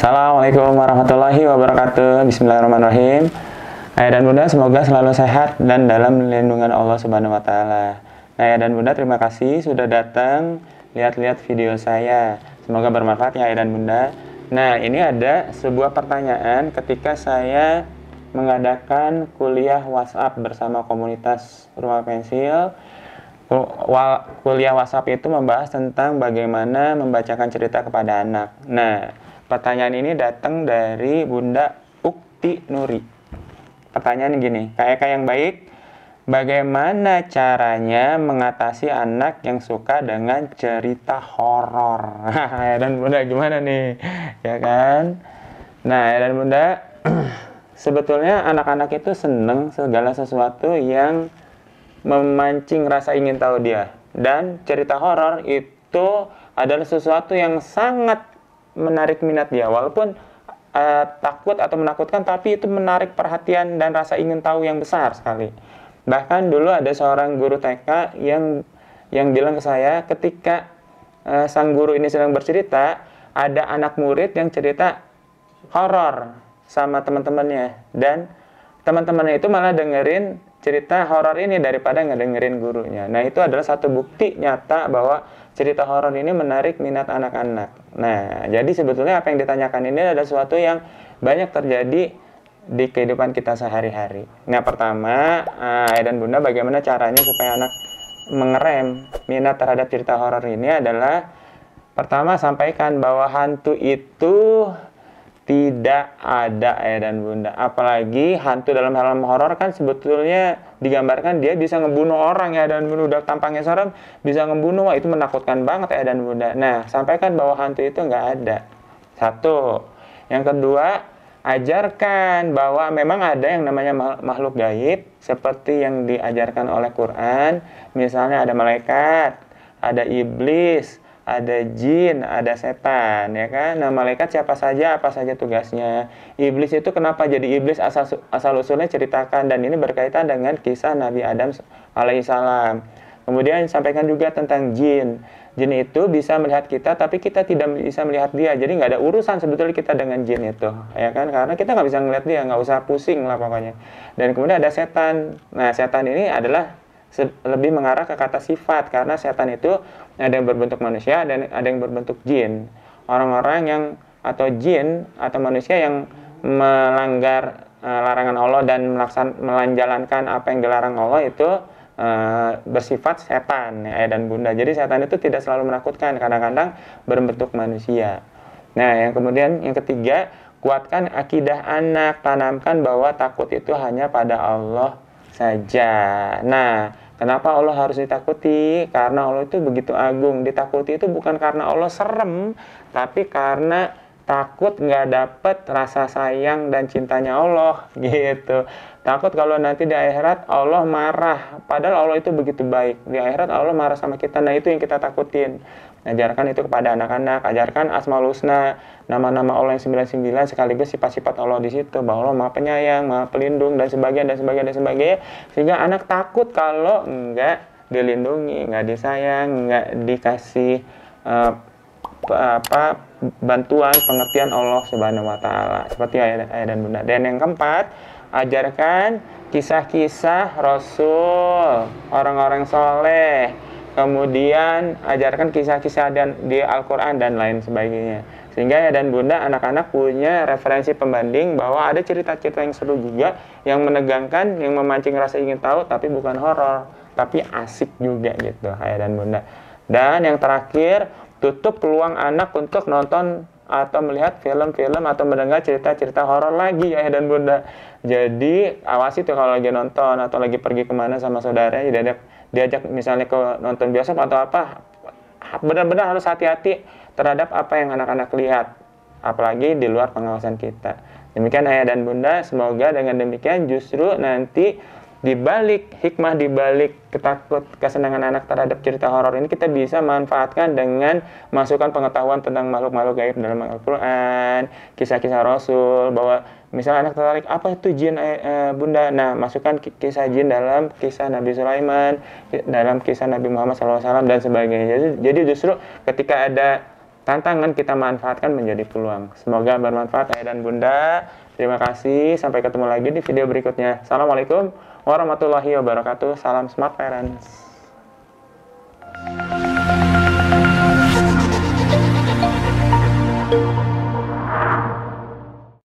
Assalamualaikum warahmatullahi wabarakatuh. Bismillahirrahmanirrahim. Ayah dan bunda semoga selalu sehat dan dalam lindungan Allah Subhanahu wa taala. Nah, ayah dan bunda terima kasih sudah datang lihat-lihat video saya. Semoga bermanfaat ya ayah dan bunda. Nah, ini ada sebuah pertanyaan ketika saya mengadakan kuliah WhatsApp bersama komunitas Rumah Pensil. Kuliah WhatsApp itu membahas tentang bagaimana membacakan cerita kepada anak. Nah, pertanyaan ini datang dari Bunda Ukti Nuri. Pertanyaan gini, Kak Eka yang baik, bagaimana caranya mengatasi anak yang suka dengan cerita horor? Dan Bunda gimana nih? Ya kan? Nah, dan Bunda, sebetulnya anak-anak itu seneng segala sesuatu yang memancing rasa ingin tahu dia. Dan cerita horor itu adalah sesuatu yang sangat menarik minat dia. Walaupun takut atau menakutkan, tapi itu menarik perhatian dan rasa ingin tahu yang besar sekali. Bahkan dulu ada seorang guru TK yang bilang ke saya ketika sang guru ini sedang bercerita, ada anak murid yang cerita horor sama teman-temannya, dan teman-temannya itu malah dengerin cerita horor ini daripada ngedengerin gurunya. Nah, itu adalah satu bukti nyata bahwa cerita horor ini menarik minat anak-anak. Nah, jadi sebetulnya apa yang ditanyakan ini adalah sesuatu yang banyak terjadi di kehidupan kita sehari-hari. Nah, pertama, ayah dan bunda, bagaimana caranya supaya anak mengerem minat terhadap cerita horor ini adalah, pertama, sampaikan bahwa hantu itu tidak ada ayah dan bunda. Apalagi hantu dalam film horor kan sebetulnya digambarkan dia bisa ngebunuh orang ya, dan bunda, udah tampangnya serem bisa ngebunuh. Wah, itu menakutkan banget ayah dan bunda. Nah, sampaikan bahwa hantu itu nggak ada. Satu. Yang kedua, ajarkan bahwa memang ada yang namanya makhluk gaib seperti yang diajarkan oleh Quran. Misalnya ada malaikat, ada iblis, ada jin, ada setan, ya kan? Nah, malaikat siapa saja, apa saja tugasnya. Iblis itu kenapa jadi iblis, asal usulnya ceritakan, dan ini berkaitan dengan kisah Nabi Adam alaihissalam. Kemudian sampaikan juga tentang jin. Jin itu bisa melihat kita, tapi kita tidak bisa melihat dia. Jadi nggak ada urusan sebetulnya kita dengan jin itu, ya kan? Karena kita nggak bisa ngelihat dia, nggak usah pusing lah pokoknya. Dan kemudian ada setan. Nah, setan ini adalah lebih mengarah ke kata sifat, karena setan itu ada yang berbentuk manusia dan ada yang berbentuk jin. Orang-orang yang atau jin atau manusia yang melanggar larangan Allah dan menjalankan apa yang dilarang Allah itu bersifat setan ya, dan bunda. Jadi setan itu tidak selalu menakutkan, kadang-kadang berbentuk manusia. Nah, yang kemudian yang ketiga, kuatkan akidah anak, tanamkan bahwa takut itu hanya pada Allah saja. Nah, kenapa Allah harus ditakuti? Karena Allah itu begitu agung. Ditakuti itu bukan karena Allah serem, tapi karena takut nggak dapet rasa sayang dan cintanya Allah, gitu. Takut kalau nanti di akhirat Allah marah, padahal Allah itu begitu baik. Di akhirat Allah marah sama kita. Nah, itu yang kita takutin. Ajarkan itu kepada anak-anak, ajarkan Asmaul Husna, nama-nama Allah yang 99 sekaligus sifat-sifat Allah di situ, bahwa Allah Maha Penyayang, Maha Pelindung, dan sebagainya, sehingga anak takut kalau enggak dilindungi, enggak disayang, enggak dikasih bantuan, pengertian Allah Subhanahu wa taala. Seperti ayah dan bunda. Dan yang keempat, ajarkan kisah-kisah Rasul, orang-orang soleh. Kemudian ajarkan kisah-kisah di Al-Quran dan lain sebagainya. Sehingga ya dan bunda, anak-anak punya referensi pembanding bahwa ada cerita-cerita yang seru juga, yang menegangkan, yang memancing rasa ingin tahu, tapi bukan horor, tapi asik juga gitu ayah dan bunda. Dan yang terakhir, tutup peluang anak untuk nonton atau melihat film-film atau mendengar cerita-cerita horor lagi ayah dan bunda. Jadi awasi tuh kalau lagi nonton atau lagi pergi kemana sama saudaranya, diajak misalnya ke nonton bioskop atau apa, benar-benar harus hati-hati terhadap apa yang anak-anak lihat, apalagi di luar pengawasan kita. Demikian ayah dan bunda, semoga dengan demikian justru nanti dibalik hikmah, dibalik kesenangan anak terhadap cerita horor ini, kita bisa manfaatkan dengan masukkan pengetahuan tentang makhluk-makhluk gaib dalam Al-Quran, kisah-kisah Rasul, bahwa misalnya anak tertarik apa itu jin bunda, nah masukkan kisah jin dalam kisah Nabi Sulaiman, dalam kisah Nabi Muhammad SAW dan sebagainya. Jadi justru ketika ada tantangan kita manfaatkan menjadi peluang. Semoga bermanfaat ayah dan bunda. Terima kasih. Sampai ketemu lagi di video berikutnya. Assalamualaikum warahmatullahi wabarakatuh. Salam Smart Parents.